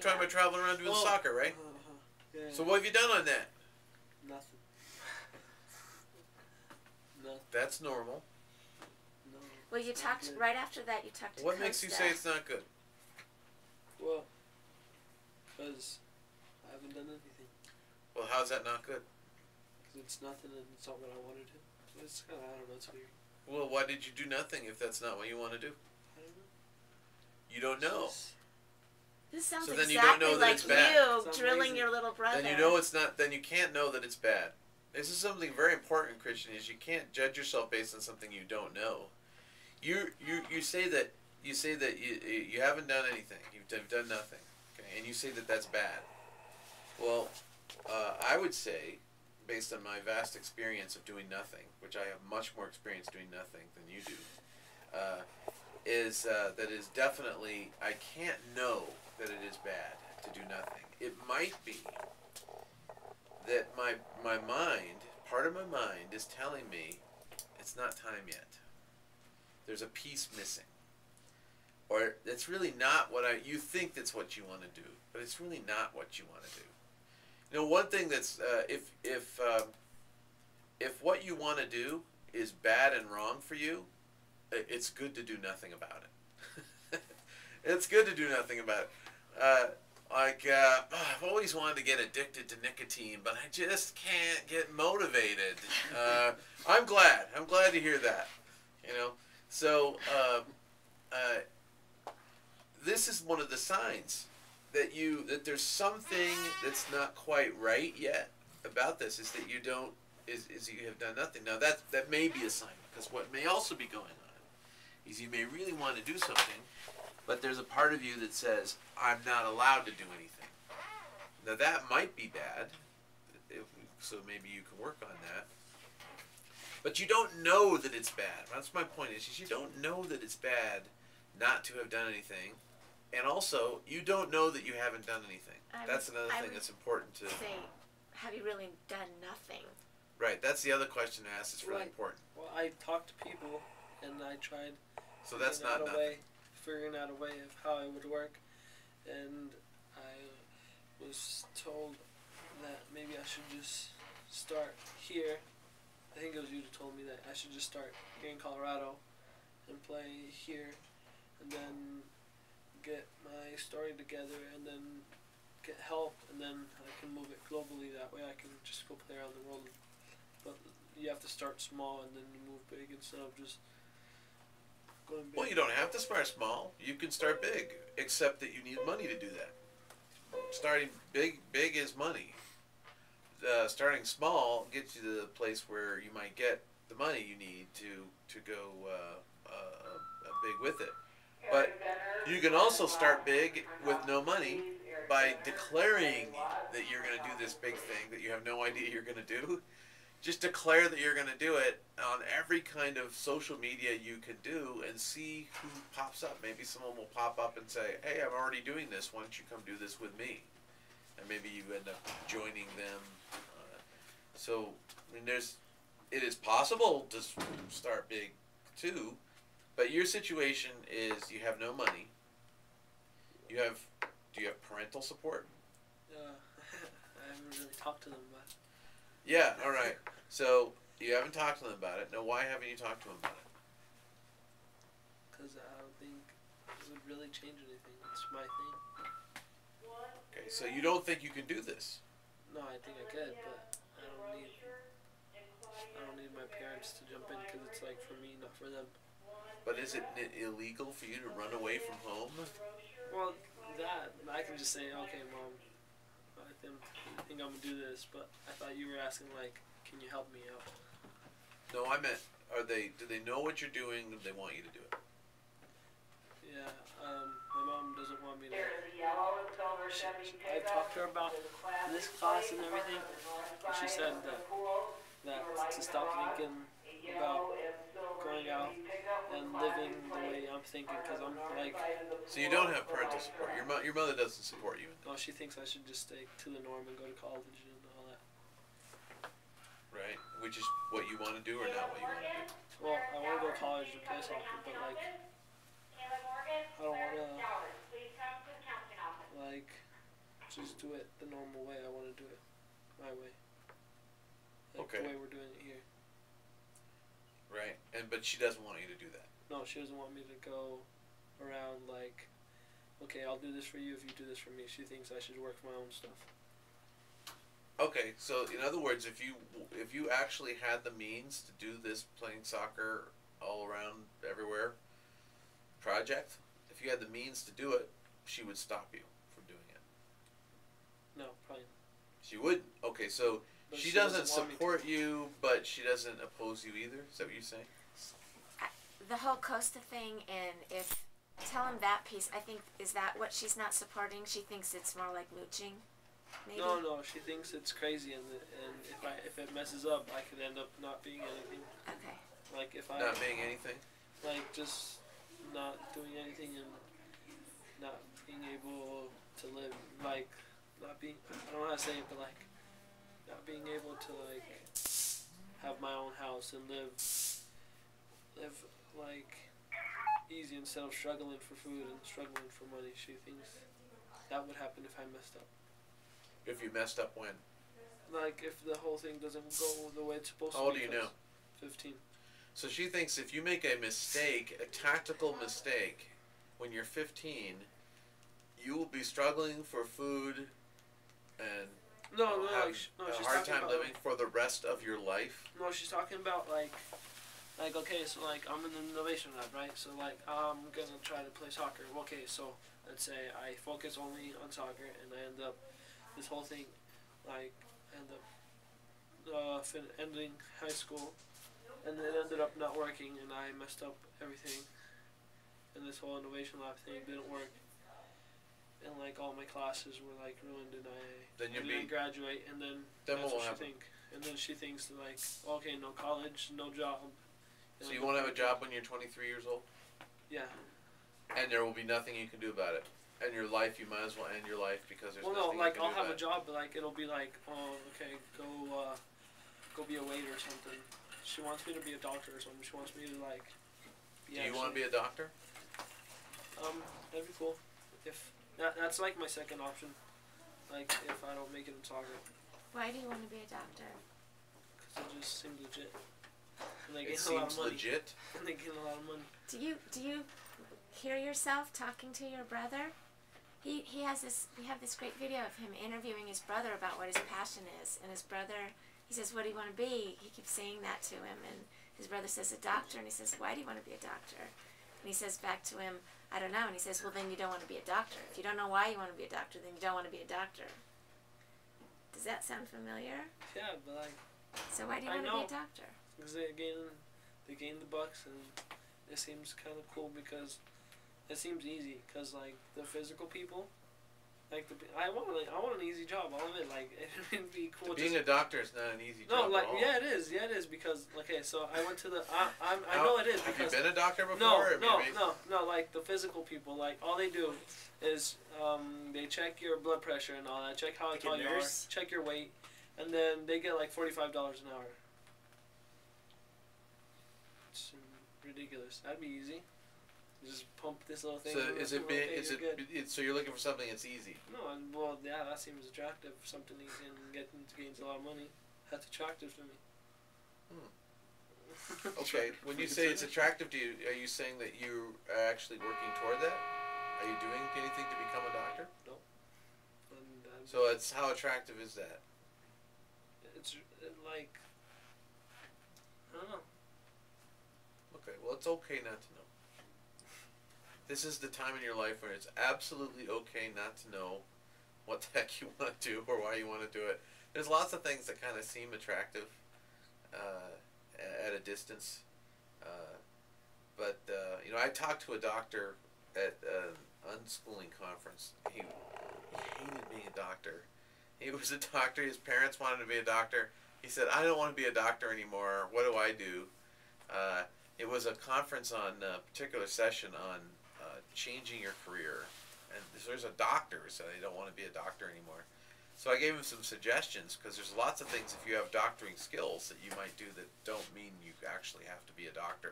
talking about traveling around doing soccer, right? Yeah. So what have you done on that? Nothing. Nothing. That's normal. No. Well, you talked right after that. You talked to What Costa. makes you say it's not good? Well, because I haven't done anything. Well, how's that not good? Because it's nothing and it's not what I want to do. It's kind of, I don't know, it's weird. Well, why did you do nothing if that's not what you want to do? I don't know. You don't know. This sounds So then exactly you don't know that like it's bad. you It's drilling amazing. your little brother. Then you know it's not. Then you can't know that it's bad. This is something very important, Christian. Is you can't judge yourself based on something you don't know. You say that you haven't done anything. You've done nothing. Okay, and you say that that's bad. Well, I would say, based on my vast experience of doing nothing, which I have much more experience doing nothing than you do, that is definitely, I can't know that it is bad to do nothing. It might be that my mind, part of my mind is telling me it's not time yet. There's a piece missing. Or it's really not what you think that's what you want to do, but it's really not what you want to do. You know, one thing that's, if what you want to do is bad and wrong for you, it's good to do nothing about it. It's good to do nothing about it. I've always wanted to get addicted to nicotine, but I just can't get motivated. I'm glad to hear that. You know, so this is one of the signs that there's something that's not quite right yet about this. Is that you have done nothing. Now that may be a sign, because what may also be going on is you may really want to do something, but there's a part of you that says, I'm not allowed to do anything. Now that might be bad, so maybe you can work on that. But you don't know that it's bad. That's my point, is you don't know that it's bad not to have done anything. And also, you don't know that you haven't done anything. That's another thing that's important to say. Have you really done nothing? Right, that's the other question to ask. It's really important. Well, I talked to people, and I tried so that's not nothing. Figuring out a way of how it would work, and I was told that maybe I should just start here. I think it was you who told me that I should just start here in Colorado and play here, and then get my story together, and then get help, and then I can move it globally. That way I can just go play around the world. But you have to start small and then you move big instead of just going big. Well, you don't have to start small. You can start big, except that you need money to do that. Starting big is money. Starting small gets you to the place where you might get the money you need to go big with it. But you can also start big with no money by declaring that you're going to do this big thing that you have no idea you're going to do. Just declare that you're going to do it on every kind of social media you can do and see who pops up. Maybe someone will pop up and say, hey, I'm already doing this. Why don't you come do this with me? And maybe you end up joining them. So, I mean, it is possible to start big too, but your situation is you have no money. Do you have parental support? I haven't really talked to them about it. Yeah, all right. So you haven't talked to them about it. Now, why haven't you talked to them about it? Because I don't think it would really change anything. It's my thing. Okay, so you don't think you can do this? No, I think I could, but I don't need my parents to jump in because it's like for me, not for them. But is it illegal for you to run away from home? Well, that I can just say, okay, Mom, I think I'm gonna do this, but I thought you were asking like, can you help me out? No, I meant, do they know what you're doing? Do they want you to do it? Yeah, my mom doesn't want me to. I talked to her about this class and everything, and she said that to stop thinking about going out and living the way I'm thinking, because I'm like... So you don't have parental support. Your mother doesn't support you. No, she thinks I should just stay to the norm and go to college and all that. Right, which is what you want to do or not what you want to do? Well, I want to go to college and play soccer, but like, I don't want to, like, just do it the normal way. I want to do it my way. Like Okay. the way we're doing it here. Right. But she doesn't want you to do that. No, she doesn't want me to go around like, okay, I'll do this for you if you do this for me. She thinks I should work for my own stuff. Okay, so in other words, if you actually had the means to do this playing soccer all around everywhere project, if you had the means to do it, she would stop you from doing it. No, probably not. She wouldn't. Okay, so But she doesn't want me to. support you, but she doesn't oppose you either. Is that what you're saying? The whole Costa thing, and if tell him that piece. I think is that what she's not supporting. She thinks it's more like mooching. Maybe. No, she thinks it's crazy, and if it messes up, I could end up not being anything. Okay. Like if I Not being anything. like just not doing anything and not being able to live, like not being, I don't know how to say it, but like not being able to like have my own house and live like easy instead of struggling for food and struggling for money. She thinks that would happen if I messed up. If you messed up when? Like if the whole thing doesn't go the way it's supposed How old to are be. you now? 15. So she thinks if you make a mistake, a tactical mistake, when you're 15, you will be struggling for food and No, have she's a hard talking time about, living for the rest of your life. No, she's talking about like okay, so like I'm in the innovation lab, right? So like I'm gonna try to play soccer. Okay, so let's say I focus only on soccer and I end up this whole thing, like end up ending high school, and it ended up not working, and I messed up everything, and this whole innovation lab thing didn't work, and like all my classes were like ruined, and I didn't graduate, and then that's what will what she happen? think, and then she thinks like, okay, no college, no job. So you won't have a job when you're 23 years old? Yeah. And there will be nothing you can do about it. And your life, you might as well end your life because there's Well, nothing no, like you can I'll do have about a job, but like it'll be like, oh, okay, go be a waiter or something. She wants me to be a doctor or something. She wants me to like. Do you want to be a doctor? That'd be cool. If that's like my second option. Like if I don't make it in soccer, Why do you want to be a doctor? because it just seems legit. And they It gain a lot seems of money. legit. And they gain a lot of money. Do you hear yourself talking to your brother? He has this. We have this great video of him interviewing his brother about what his passion is, and his brother. He says, "What do you want to be?" He keeps saying that to him, and his brother says, "A doctor." And he says, "Why do you want to be a doctor?" And he says back to him, "I don't know." And he says, "Well, then you don't want to be a doctor. If you don't know why you want to be a doctor, then you don't want to be a doctor." Does that sound familiar? Yeah, but like, So why do you I want to know. be a doctor? because they gain the bucks, and it seems kind of cool because it seems easy. Because like the physical people, like I want an easy job. All of it, like it'd be cool. Being a doctor is not an easy No, job like at all. yeah, it is because okay, so I went to the I know it is Have because you been a doctor before? no, or no, maybe- no, like the physical people, like all they do is they check your blood pressure and all that, check how Like a tall you are, nurse? check your weight, and then they get like $45 an hour. It's ridiculous. That'd be easy. You just pump this little thing. So and is it okay, is you're good. so you're looking for something that's easy? No, and well, yeah, that seems attractive. Something you can get gains a lot of money. That's attractive to me. Okay. When you say it's attractive to you, are you saying that you are actually working toward that? Are you doing anything to become a doctor? And, So it's how attractive is that? it's like I don't know. Okay. Well, it's okay not to know. This is the time in your life where it's absolutely okay not to know what the heck you want to do or why you want to do it. There's lots of things that kind of seem attractive at a distance. But I talked to a doctor at an unschooling conference. He hated being a doctor. He was a doctor. His parents wanted to be a doctor. He said, "I don't want to be a doctor anymore. What do I do?" It was a conference on a particular session on changing your career. And there's a doctor who said, "I don't want to be a doctor anymore." So I gave him some suggestions because there's lots of things if you have doctoring skills that you might do that don't mean you actually have to be a doctor.